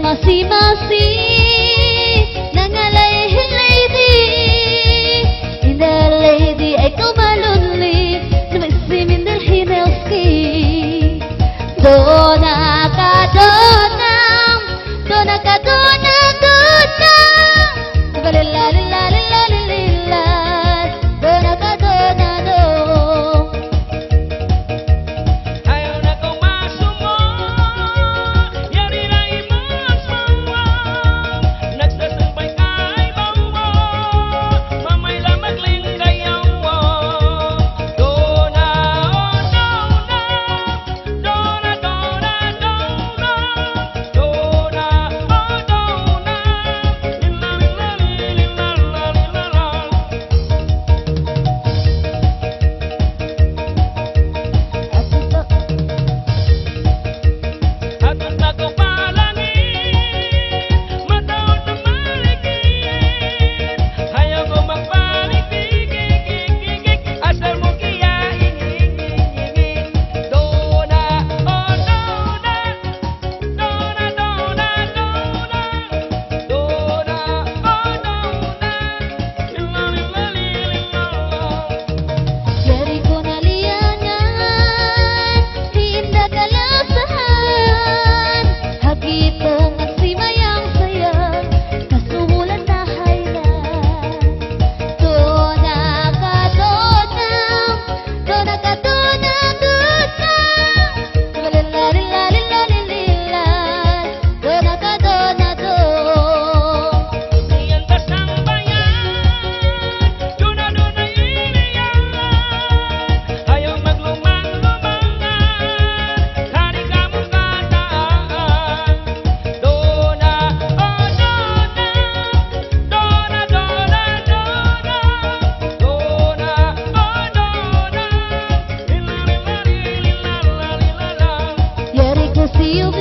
masing-masing nangalay lady. Inda lady ay kumalunli Namisimin del Hinelski. Dona ka donam, dona ka dona donam, balilalilalilalilalila, dona ka dona dong. Ayaw na kong masumo, yari na imang sumawang. Nagsasambay kay bawo, mamay lamag lingayaw mo. Dona, oh dona, dona, dona, dona, dona, oh dona, lilalilalilalala. Atot ako palangin, mataon na maligid. Ayaw ko magpaligpigig, asal mo kiyain. Dona, oh dona, dona, dona, dona, dona, oh dona, lilalilalilalala. Yari ko na liangan, di indah kalasahan. Hagitong at simayang saya, kasumulan na haylan. Dona ka donam, dona ka dona donam, balilalilalilalilan, dona ka dona dong. Iyantas ng bayan, duna-duna iniyan. Ayaw maglumang-lumangan, hari ka mong kataan. Dona, oh dona, dona, dona, dona, dona, oh dona, lilalilalilalala. Yari ko siyup